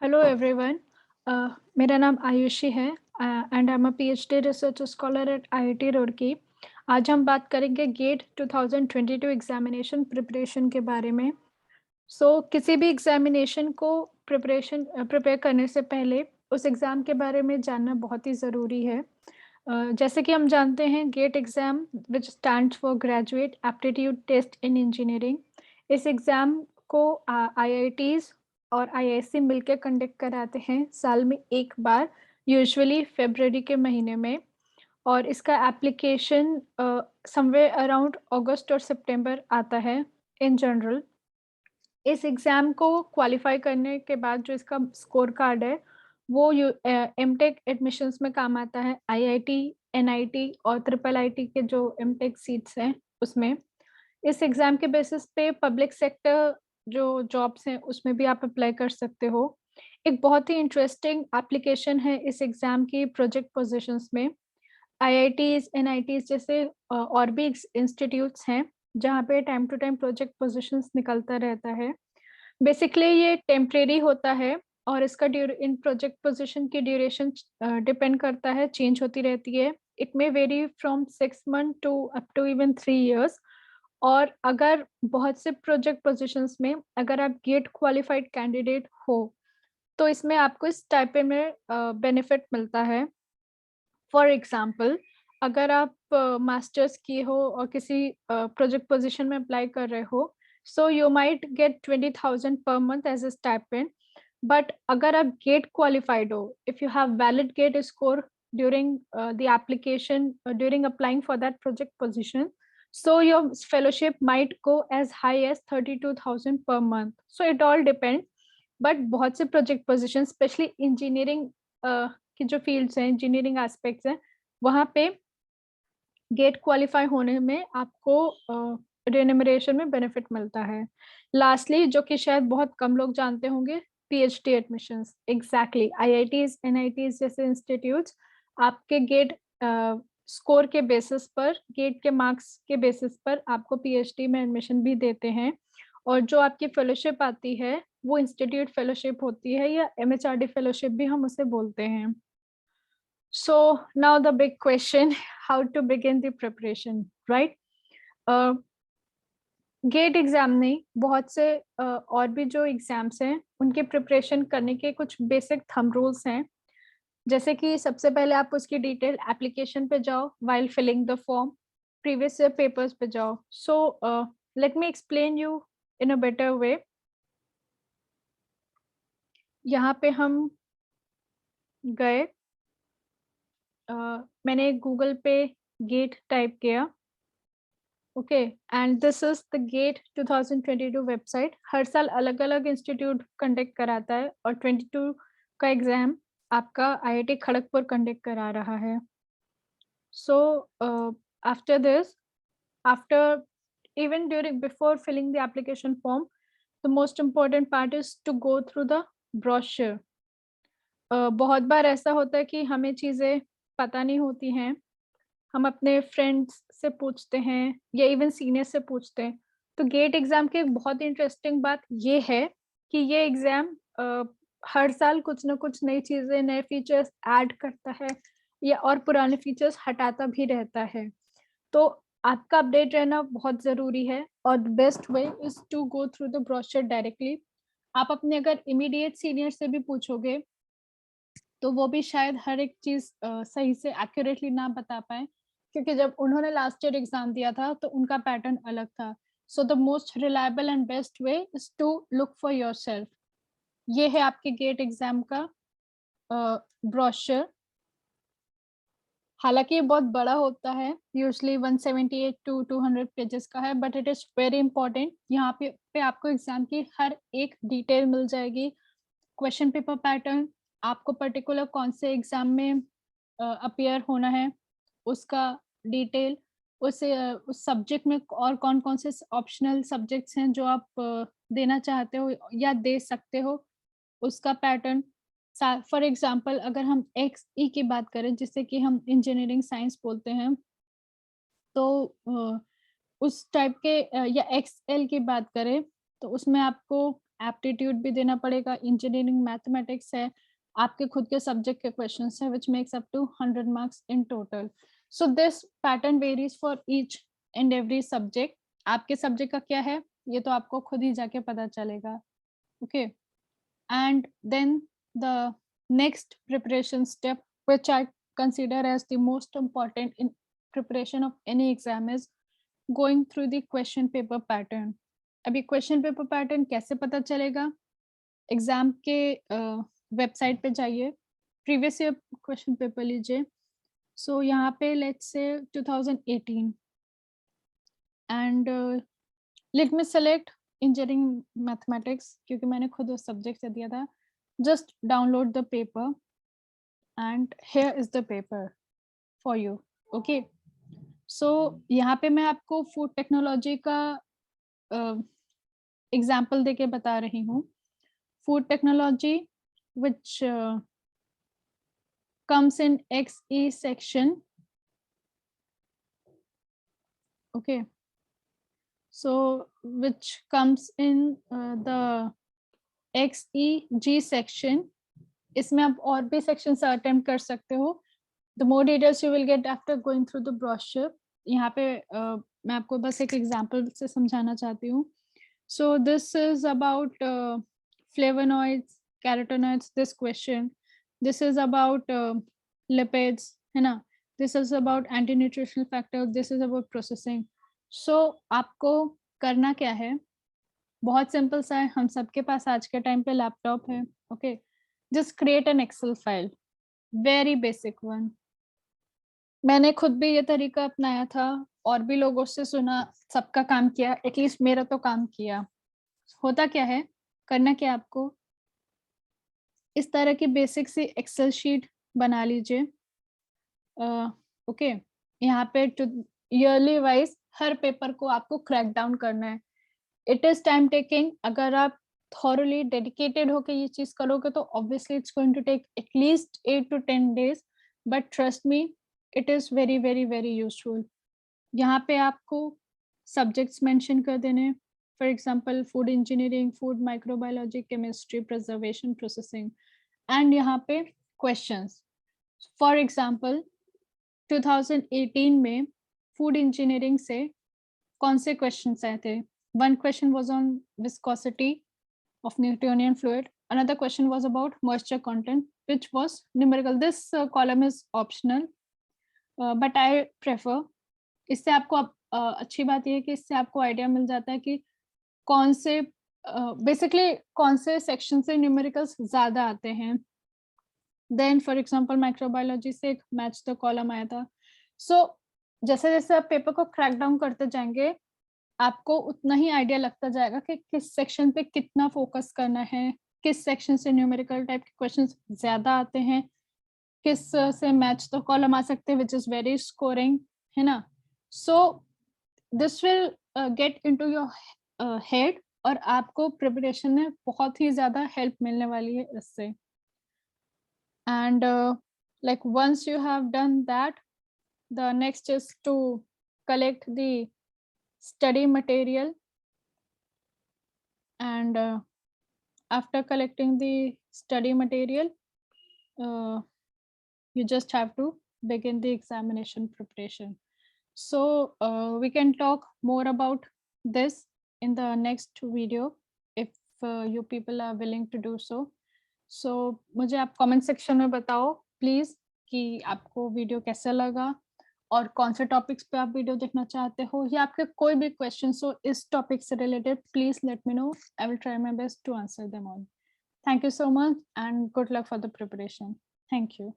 Hello everyone. मेरा नाम आयुषी है and I am a PhD research scholar eight IIT Roorkee. आज हम बात करेंगे गेट 2022 एग्जामिनेशन प्रिपरेशन के बारे में। किसी भी एग्जामिनेशन को प्रिपेयर करने से पहले उस एग्ज़ाम के बारे में जानना बहुत ही ज़रूरी है। जैसे कि हम जानते हैं GATE exam which stands for graduate aptitude test in engineering. इस एग्ज़ाम को आईआईटीज़ और आईआईएससी मिलकर कंडक्ट कराते हैं साल में एक बार, यूजुअली फ़रवरी के महीने में। और इसका एप्लीकेशन समवेयर अराउंड अगस्त और सितंबर आता है इन जनरल। इस एग्ज़ाम को क्वालिफ़ाई करने के बाद जो इसका स्कोर कार्ड है, वो एमटेक एडमिशन्स में काम आता है। आईआईटी, एनआईटी और ट्रिपल आईटी के जो एमटेक सीट्स हैं, उसमें। इस एग्ज़ाम के बेसिस पे पब्लिक सेक्टर जो जॉब्स हैं, उसमें भी आप अप्लाई कर सकते हो। एक बहुत ही इंटरेस्टिंग एप्लीकेशन है इस एग्ज़ाम की प्रोजेक्ट पोज़ीशंस में। आईआईटीज़, एनआईटीज़ जैसे और भी इंस्टीट्यूट्स हैं, जहाँ पे time to time project positions निकलता रहता है। बेसिकली ये टेम्परेरी होता है और इसका इन प्रोजेक्ट पोजीशन की ड्यूरेशन डिपेंड करता है, चेंज होती रहती है। It may vary from 6 month to up to even 3 years. और अगर बहुत से प्रोजेक्ट पोजीशंस में अगर आप गेट क्वालिफाइड कैंडिडेट हो, तो इसमें आपको इस टाइप में बेनिफिट मिलता है। फॉर एग्ज़ाम्पल, अगर आप मास्टर्स किए हो और किसी प्रोजेक्ट पोज़ीशन में अप्लाई कर रहे हो, so you might get 20,000 per month as a stipend. But अगर आप गेट क्वालिफाइड हो, if you have valid GATE score during the application during applying for that project position, so your fellowship might go as high as 32,000 per month. So it all depends. But बहुत से project position specially engineering की जो fields हैं, engineering aspects हैं, वहाँ पे gate qualify होने में आपको रेम्यूनरेशन में बेनिफिट मिलता है। लास्टली, जो कि शायद बहुत कम लोग जानते होंगे, PhD admissions. Exactly, IITs, NITs जैसे इंस्टीट्यूट्स आपके गेट स्कोर के बेसिस पर, गेट के मार्क्स के बेसिस पर आपको पीएचडी में एडमिशन भी देते हैं। और जो आपकी फेलोशिप आती है, वो इंस्टीट्यूट फेलोशिप होती है या एमएचआरडी फेलोशिप भी हम उसे बोलते हैं। So now the big question, how to begin the preparation, right? GATE exam नहीं, बहुत से और भी जो एग्जाम्स हैं, उनके प्रिपरेशन करने के कुछ बेसिक थंब रूल्स हैं। जैसे कि सबसे पहले आप उसकी डिटेल एप्लीकेशन पे जाओ while filling the form, previous year papers पे जाओ। Let me explain you in a better way. यहाँ पे हम गए, मैंने गूगल पे गेट टाइप किया। Okay, and this is the GATE 2022 website. हर साल अलग-अलग इंस्टीट्यूट कंडक्ट कराता है और 22 का एग्जाम आपका आईआईटी खड़गपुर कंडक्ट करा रहा है। So after this, after even during before filling the application form, the most important part is to go through the brochure. बहुत बार ऐसा होता है कि हमें चीज़ें पता नहीं होती हैं, हम अपने फ्रेंड्स से पूछते हैं या इवन सीनियर से पूछते हैं। तो गेट एग्ज़ाम की एक बहुत इंटरेस्टिंग बात ये है कि ये एग्ज़ाम हर साल कुछ ना कुछ नई चीज़ें, नए फीचर्स ऐड करता है या और पुराने फीचर्स हटाता भी रहता है। तो आपका अपडेट रहना बहुत ज़रूरी है और the best way is to go through the brochure directly. आप अपने अगर इमीडिएट सीनियर से भी पूछोगे, तो वो भी शायद हर एक चीज़ सही से एक्यूरेटली ना बता पाएँ, क्योंकि जब उन्होंने लास्ट ईयर एग्ज़ाम दिया था, तो उनका पैटर्न अलग था। So the most reliable and best way is to look for yourself. ये है आपके गेट एग्ज़ाम का ब्रोशर। हालाँकि ये बहुत बड़ा होता है, यूजुअली 178 टू 200 पेजेज़ का है, but it is very important. यहाँ पे आपको एग्ज़ाम की हर एक डिटेल मिल जाएगी। क्वेश्चन पेपर पैटर्न, आपको पर्टिकुलर कौन से एग्ज़ाम में अपीयर होना है, उसका डिटेल, उस सब्जेक्ट में और कौन-कौन से ऑप्शनल सब्जेक्ट्स हैं जो आप देना चाहते हो या दे सकते हो, उसका पैटर्न। फॉर एग्ज़ाम्पल, अगर हम एक्सई की बात करें, जिसे कि हम इंजीनियरिंग साइंस बोलते हैं, तो उस टाइप के या एक्सएल की बात करें, तो उसमें आपको एप्टीट्यूड भी देना पड़ेगा, इंजीनियरिंग मैथमेटिक्स है, आपके खुद के सब्जेक्ट के क्वेश्चंस हैं which makes up to 100 marks in total. So this pattern varies for each and every subject. आपके सब्जेक्ट का क्या है ये तो आपको खुद ही जाके पता चलेगा. Okay, and then the next preparation step which I consider as the most important in preparation of any exam is going through the question paper pattern. अभी क्वेश्चन पेपर पैटर्न कैसे पता चलेगा? एग्जाम के वेबसाइट पे जाइए, previous year question paper लीजिए. सो यहाँ पे let's say 2018 and let me select engineering mathematics क्योंकि मैंने खुद उस सब्जेक्ट से दिया था. Just download the paper and here is the paper for you. Okay, so यहाँ पे मैं आपको फूड टेक्नोलॉजी का एग्जाम्पल देके बता रही हूँ. Food technology which comes in XE section. Okay, so which comes in the XEG section. इसमें आप और भी सेक्शन से अटेम्प्ट कर सकते हो. The more details you will get after going through the brochure. यहाँ पे मैं आपको बस एक एग्जांपल से समझाना चाहती हूँ. So this is about flavonoids, carotenoids, this question. This is about lipids, है ना. This is about anti nutritional factor. This is about processing. So आपको करना क्या है, बहुत सिंपल सा है. हम सबके पास आज के टाइम पे लैपटॉप है. Okay, just create an Excel file, very basic one. मैंने खुद भी ये तरीका अपनाया था और भी लोगों से सुना, सबका काम किया, एटलीस्ट मेरा तो काम किया. होता क्या है, करना क्या आपको, इस तरह की बेसिक सी एक्सेल शीट बना लीजिए. ओके, यहाँ पे ईयरली वाइज हर पेपर को आपको क्रैक डाउन करना है. It is time taking. अगर आप thoroughly dedicated होके ये चीज करोगे तो obviously it's going to take at least 8 to 10 days, but trust me it is very very very useful. यहाँ पे आपको subjects mention कर देने, for example food engineering, food microbiology, chemistry, preservation, processing, and यहाँ पे questions. For example 2018 में food engineering से कौन से questions आए थे? One question was on viscosity of Newtonian fluid. Another question was about moisture content, which was numerical. This column is optional, but I prefer. इससे आपको अच्छी बात ये है कि इससे आपको आइडिया मिल जाता है कि कौन से बेसिकली कौन से सेक्शन से न्यूमेरिकल्स ज्यादा आते हैं. देन फॉर एग्जांपल माइक्रोबायोलॉजी से एक मैच द कॉलम आया था. सो जैसे जैसे आप पेपर को क्रैक डाउन करते जाएंगे आपको उतना ही आइडिया लगता जाएगा कि किस सेक्शन पे कितना फोकस करना है, किस सेक्शन से न्यूमेरिकल टाइप के क्वेश्चंस ज्यादा आते हैं, किस से मैच द कॉलम आ सकते हैं व्हिच इज वेरी स्कोरिंग, है ना. So this will get into your head और आपको प्रिपरेशन में बहुत ही ज्यादा हेल्प मिलने वाली है इससे. And like once you have done that, the next is to collect the study material, and after collecting the study material you just have to begin the examination preparation. So we can talk more about this in the next video if you people are willing to do so. So मुझे आप comment section में बताओ please कि आपको video कैसा लगा और कौन से टॉपिक्स पे आप वीडियो देखना चाहते हो, या आपके कोई भी क्वेश्चंस हो इस टॉपिक से related, please let me know. I will try my best to answer them all. Thank you so much and good luck for the preparation. Thank you.